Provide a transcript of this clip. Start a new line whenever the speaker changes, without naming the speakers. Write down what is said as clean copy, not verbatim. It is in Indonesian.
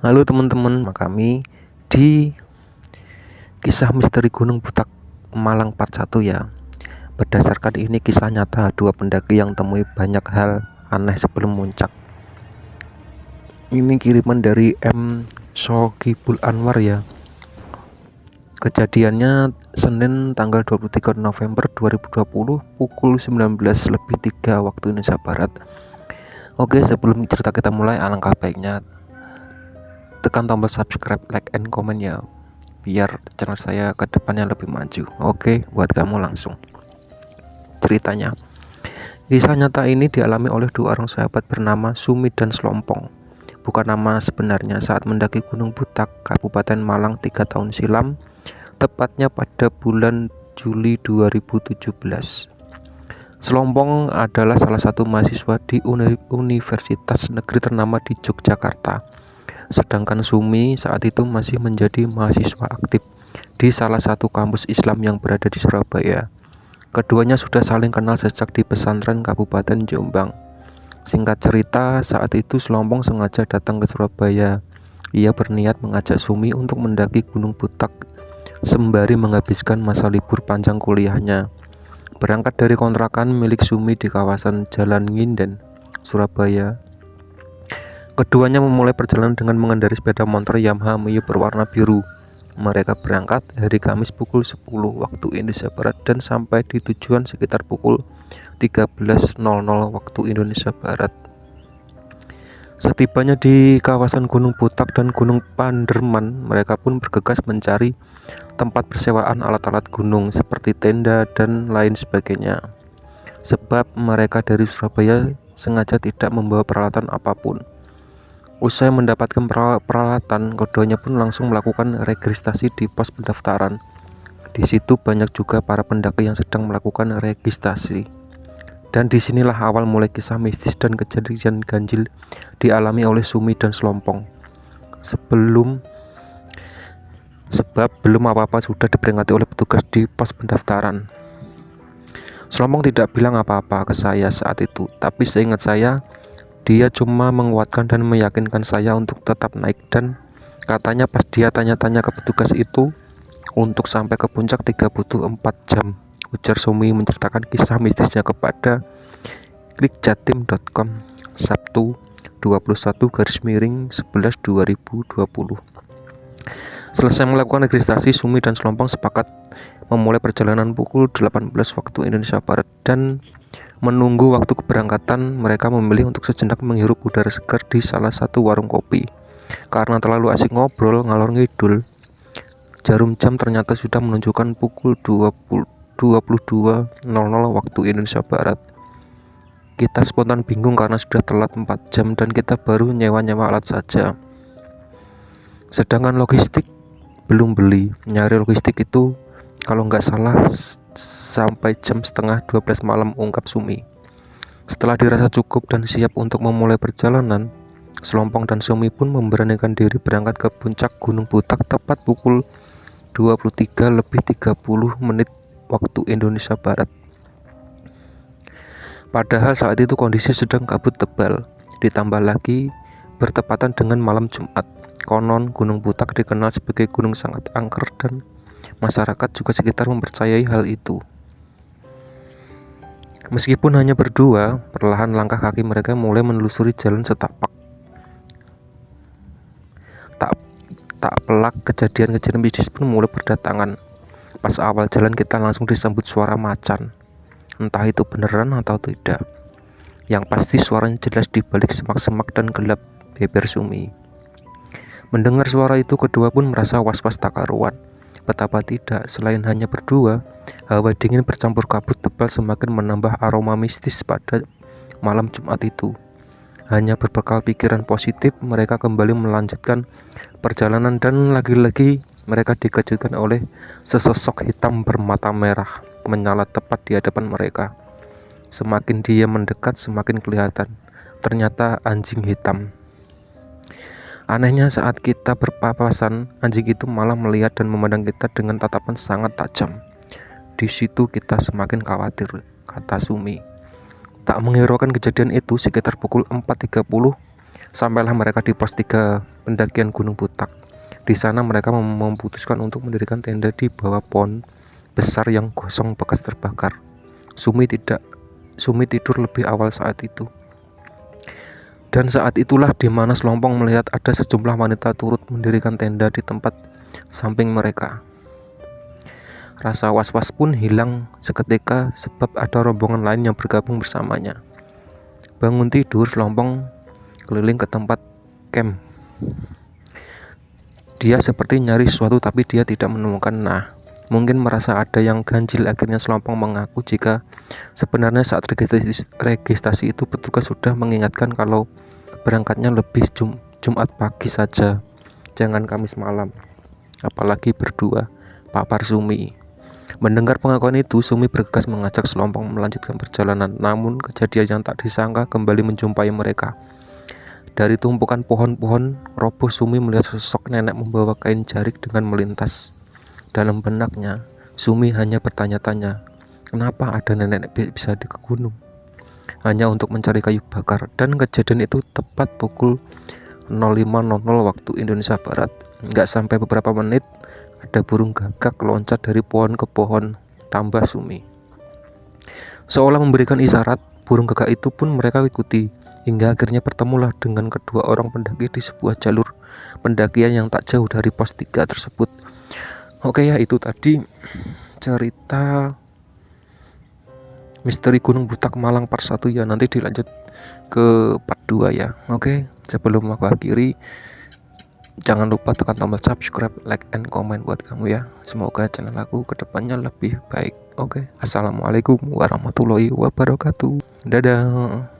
Halo teman-teman, kami di kisah misteri Gunung Butak Malang part 1 ya. Berdasarkan ini kisah nyata dua pendaki yang temui banyak hal aneh sebelum muncak. Ini kiriman dari M. Shokibul Anwar ya. Kejadiannya Senin tanggal 23 November 2020 pukul 19.03 waktu Indonesia Barat. Oke, sebelum cerita kita mulai, alangkah baiknya tekan tombol subscribe, like, and comment ya, biar channel saya ke depannya lebih maju. Oke, buat kamu langsung ceritanya. Kisah nyata ini dialami oleh dua orang sahabat bernama Sumi dan Slompong. Bukan nama sebenarnya saat mendaki Gunung Butak, Kabupaten Malang 3 tahun silam, tepatnya pada bulan Juli 2017. Slompong adalah salah satu mahasiswa di Universitas Negeri ternama di Yogyakarta. Sedangkan Sumi saat itu masih menjadi mahasiswa aktif di salah satu kampus Islam yang berada di Surabaya. Keduanya sudah saling kenal sejak di pesantren Kabupaten Jombang. Singkat cerita, saat itu Slompong sengaja datang ke Surabaya. Ia berniat mengajak Sumi untuk mendaki Gunung Butak sembari menghabiskan masa libur panjang kuliahnya. Berangkat dari kontrakan milik Sumi di kawasan Jalan Nginden, Surabaya, keduanya memulai perjalanan dengan mengendarai sepeda motor Yamaha Mio berwarna biru. Mereka berangkat hari Kamis pukul 10 waktu Indonesia Barat dan sampai di tujuan sekitar pukul 13.00 waktu Indonesia Barat. Setibanya di kawasan Gunung Butak dan Gunung Panderman, mereka pun bergegas mencari tempat persewaan alat-alat gunung seperti tenda dan lain sebagainya. Sebab mereka dari Surabaya sengaja tidak membawa peralatan apapun. Usai mendapatkan peralatan, keduanya pun langsung melakukan registrasi di pos pendaftaran. Di situ banyak juga para pendaki yang sedang melakukan registrasi. Dan disinilah awal mulai kisah mistis dan kejadian ganjil dialami oleh Sumi dan Slompong. Sebab belum apa-apa sudah diperingati oleh petugas di pos pendaftaran. Slompong tidak bilang apa-apa ke saya saat itu, tapi seingat saya, dia cuma menguatkan dan meyakinkan saya untuk tetap naik, dan katanya pas dia tanya-tanya ke petugas itu, untuk sampai ke puncak 3 butuh 4 jam. Ujar Sumi menceritakan kisah mistisnya kepada klikjatim.com Sabtu 21/11/2020. Selesai melakukan registrasi, Sumi dan Slompong sepakat memulai perjalanan pukul 18 waktu Indonesia Barat, dan menunggu waktu keberangkatan, mereka memilih untuk sejenak menghirup udara segar di salah satu warung kopi. Karena terlalu asik ngobrol ngalor ngidul, jarum jam ternyata sudah menunjukkan pukul 22.00 waktu Indonesia Barat. Kita spontan bingung karena sudah telat 4 jam dan kita baru nyewa-nyewa alat saja. Sedangkan logistik belum beli. Nyari logistik itu kalau nggak salah sampai jam setengah 12 malam, ungkap Sumi. Setelah dirasa cukup dan siap untuk memulai perjalanan, Slompong dan Sumi pun memberanikan diri berangkat ke puncak Gunung Butak tepat pukul 23:30 waktu Indonesia Barat. Padahal saat itu kondisi sedang kabut tebal, ditambah lagi bertepatan dengan malam Jumat. Konon Gunung Butak dikenal sebagai gunung sangat angker dan masyarakat juga sekitar mempercayai hal itu. Meskipun hanya berdua, perlahan langkah kaki mereka mulai menelusuri jalan setapak. Tak pelak, kejadian-kejadian mistis pun mulai berdatangan. Pas awal jalan kita langsung disambut suara macan. Entah itu beneran atau tidak. Yang pasti suaranya jelas di balik semak-semak dan gelap, beber Sumi. Mendengar suara itu, kedua pun merasa was-was tak karuan. Betapa tidak, selain hanya berdua, hawa dingin bercampur kabut tebal semakin menambah aroma mistis pada malam Jumat itu. Hanya berbekal pikiran positif, mereka kembali melanjutkan perjalanan, dan lagi-lagi mereka dikejutkan oleh sesosok hitam bermata merah menyala tepat di hadapan mereka. Semakin dia mendekat, semakin kelihatan. Ternyata anjing hitam. Anehnya, saat kita berpapasan, anjing itu malah melihat dan memandang kita dengan tatapan sangat tajam. Di situ kita semakin khawatir, kata Sumi. Tak menghiraukan kejadian itu, sekitar pukul 4.30 sampailah mereka di pos 3 pendakian Gunung Butak. Di sana mereka memutuskan untuk mendirikan tenda di bawah pohon besar yang gosong bekas terbakar. Sumi tidur lebih awal saat itu. Dan saat itulah di mana Slompong melihat ada sejumlah wanita turut mendirikan tenda di tempat samping mereka. Rasa was-was pun hilang seketika sebab ada rombongan lain yang bergabung bersamanya. Bangun tidur, Slompong keliling ke tempat camp. Dia seperti nyari sesuatu tapi dia tidak menemukan. Mungkin merasa ada yang ganjil. Akhirnya Slompong mengaku jika sebenarnya saat registrasi itu petugas sudah mengingatkan kalau berangkatnya lebih Jumat pagi saja, jangan Kamis malam, apalagi berdua, papar Sumi. Mendengar pengakuan itu, Sumi bergegas mengajak Slompong melanjutkan perjalanan. Namun kejadian yang tak disangka kembali menjumpai mereka. Dari tumpukan pohon-pohon roboh, Sumi melihat sosok nenek membawa kain jarik dengan melintas. Dalam benaknya, Sumi hanya bertanya-tanya, kenapa ada nenek bisa di gunung hanya untuk mencari kayu bakar. Dan kejadian itu tepat pukul 05.00 waktu Indonesia Barat. Nggak sampai beberapa menit, ada burung gagak loncat dari pohon ke pohon, tambah Sumi. Seolah memberikan isyarat, burung gagak itu pun mereka ikuti. Hingga akhirnya bertemulah dengan kedua orang pendaki di sebuah jalur pendakian yang tak jauh dari pos 3 tersebut. Oke ya, itu tadi cerita Misteri Gunung Butak Malang part 1 ya. Nanti dilanjut ke part 2 ya. Oke, sebelum aku akhiri, jangan lupa tekan tombol subscribe, like, and comment buat kamu ya. Semoga channel aku kedepannya lebih baik. Oke, assalamualaikum warahmatullahi wabarakatuh. Dadah.